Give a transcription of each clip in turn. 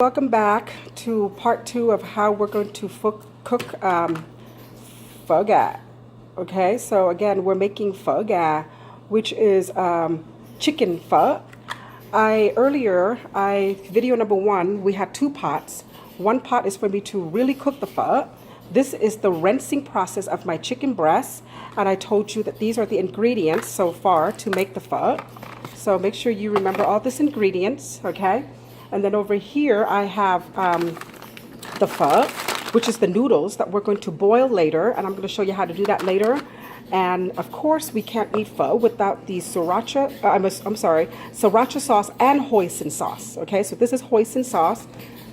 Welcome back to part two of how we're going to cook pho ga. Okay, so again, we're making pho ga, which is chicken pho. Video number one, we had two pots. One pot is for me to really cook the pho. This is the rinsing process of my chicken breast, and I told you that these are the ingredients so far to make the pho. So make sure you remember all these ingredients, okay? And then over here I have the pho, which is the noodles that we're going to boil later, and I'm going to show you how to do that later. And of course, we can't eat pho without the sriracha. Sriracha sauce and hoisin sauce. Okay, so this is hoisin sauce.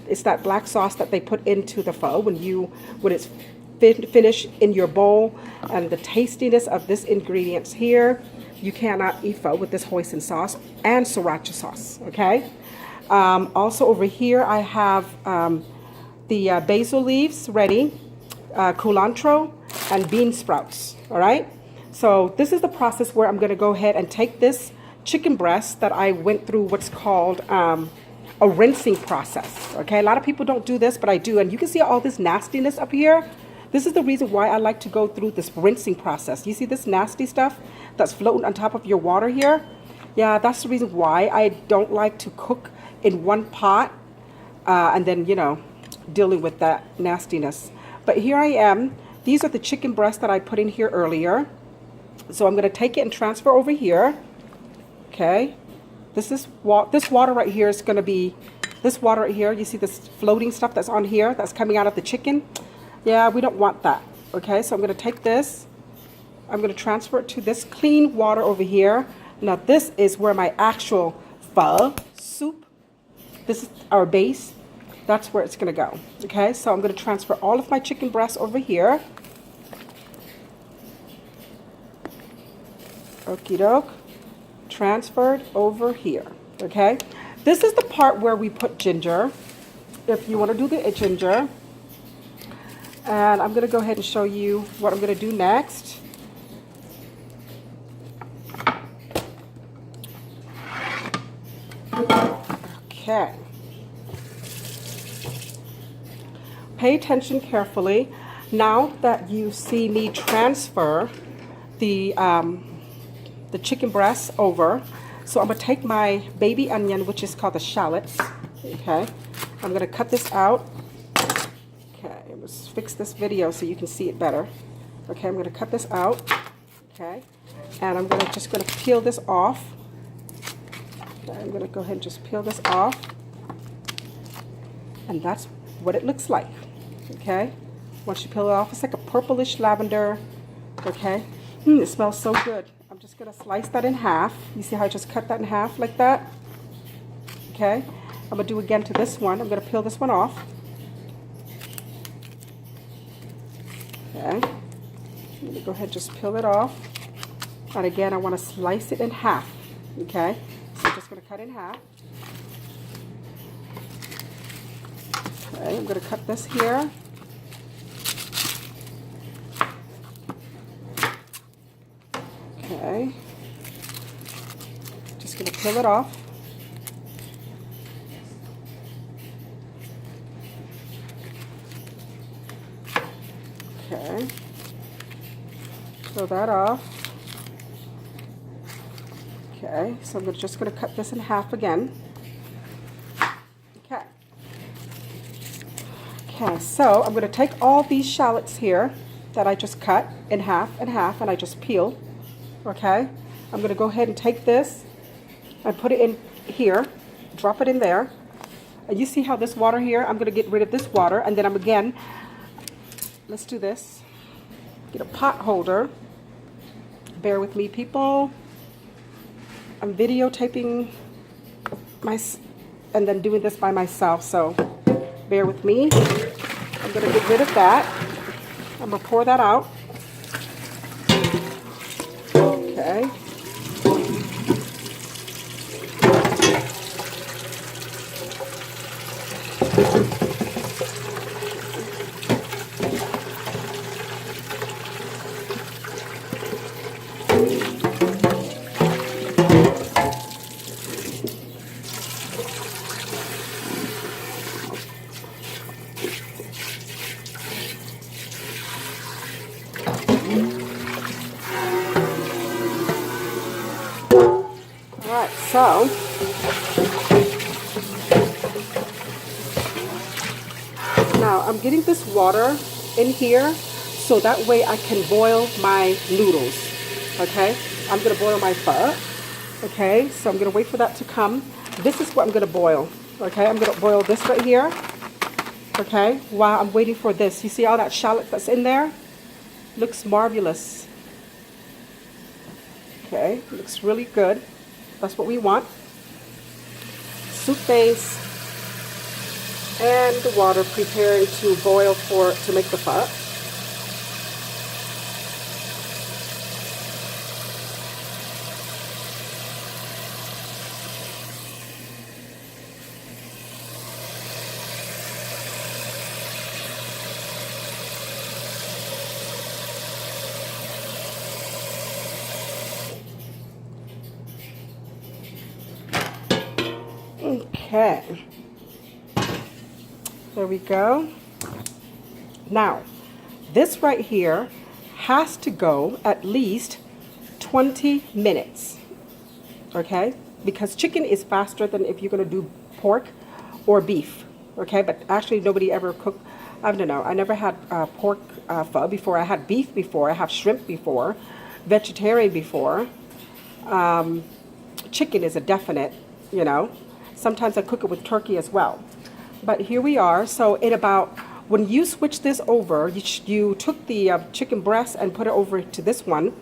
It's that black sauce that they put into the pho when it's finished in your bowl. And the tastiness of this ingredients here, you cannot eat pho with this hoisin sauce and sriracha sauce. Okay. Also over here I have the basil leaves ready, culantro, and bean sprouts. All right, so this is the process where I'm going to go ahead and take this chicken breast that I went through what's called a rinsing process. Okay, a lot of people don't do this, but I do, and you can see all this nastiness up here. This is the reason why I like to go through this rinsing process. You see this nasty stuff that's floating on top of your water here? Yeah, that's the reason why I don't like to cook in one pot and then, you know, dealing with that nastiness. But here I am. These are the chicken breasts that I put in here earlier. So I'm going to take it and transfer over here. Okay. This water right here is going to be, this water right here, you see this floating stuff that's on here that's coming out of the chicken? Yeah, we don't want that. Okay, so I'm going to take this. I'm going to transfer it to this clean water over here. Now this is where my actual pho soup, this is our base, that's where it's going to go. Okay, so I'm going to transfer all of my chicken breasts over here. Okie doke, transferred over here. Okay, this is the part where we put ginger, if you want to do the ginger. And I'm going to go ahead and show you what I'm going to do next. Okay. Pay attention carefully. Now that you see me transfer the chicken breast over, so I'm going to take my baby onion, which is called the shallots. Okay. I'm going to cut this out. Okay. Let's fix this video so you can see it better. Okay. I'm going to cut this out. Okay. And I'm just going to peel this off. I'm going to go ahead and just peel this off, and that's what it looks like. Okay, once you peel it off, it's like a purplish lavender. Okay, it smells so good. I'm just going to slice that in half. You see how I just cut that in half like that? Okay, I'm going to do again to this one. I'm going to peel this one off. Okay, I'm going to go ahead and just peel it off, and again I want to slice it in half. Okay, so I'm just going to cut in half. Okay, I'm going to cut this here. Okay, just going to peel it off. Okay, peel that off. Okay, so I'm just going to cut this in half again. Okay. Okay, so I'm going to take all these shallots here that I just cut in half and half, and I just peeled. Okay, I'm going to go ahead and take this and put it in here, drop it in there. And you see how this water here, I'm going to get rid of this water, and then let's do this. Get a pot holder. Bear with me, people. I'm videotaping and then doing this by myself, so bear with me. I'm going to get rid of that. I'm going to pour that out. Okay. So now I'm getting this water in here so that way I can boil my noodles. Okay, I'm gonna boil my pho. Okay, so I'm gonna wait for that to come. This is what I'm gonna boil. Okay, I'm gonna boil this right here. Okay, while I'm waiting for this, you see all that shallot that's in there? Looks marvelous. Okay, looks really good. That's what we want. Soup base and the water preparing to boil to make the pho. Okay, there we go. Now, this right here has to go at least 20 minutes, okay? Because chicken is faster than if you're gonna do pork or beef, okay? But actually nobody ever cooked, I don't know, I never had pork pho before. I had beef before, I have shrimp before, vegetarian before. Chicken is a definite, you know. Sometimes I cook it with turkey as well. But here we are. So when you switch this over, you took the chicken breast and put it over to this one.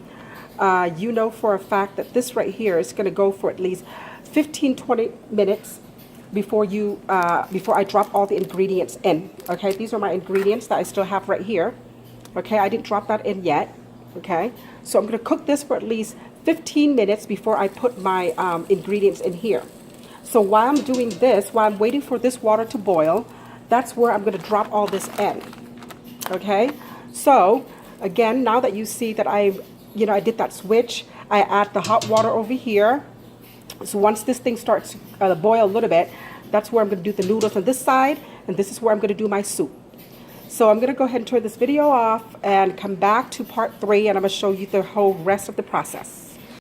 You know for a fact that this right here is going to go for at least 15-20 minutes before I drop all the ingredients in. Okay, these are my ingredients that I still have right here. Okay, I didn't drop that in yet. Okay, so I'm going to cook this for at least 15 minutes before I put my ingredients in here. So while I'm doing this, while I'm waiting for this water to boil, that's where I'm going to drop all this in. Okay, so again, now that you see that I did that switch, I add the hot water over here. So once this thing starts to boil a little bit, that's where I'm going to do the noodles on this side, and this is where I'm going to do my soup. So I'm going to go ahead and turn this video off and come back to part 3, and I'm going to show you the whole rest of the process.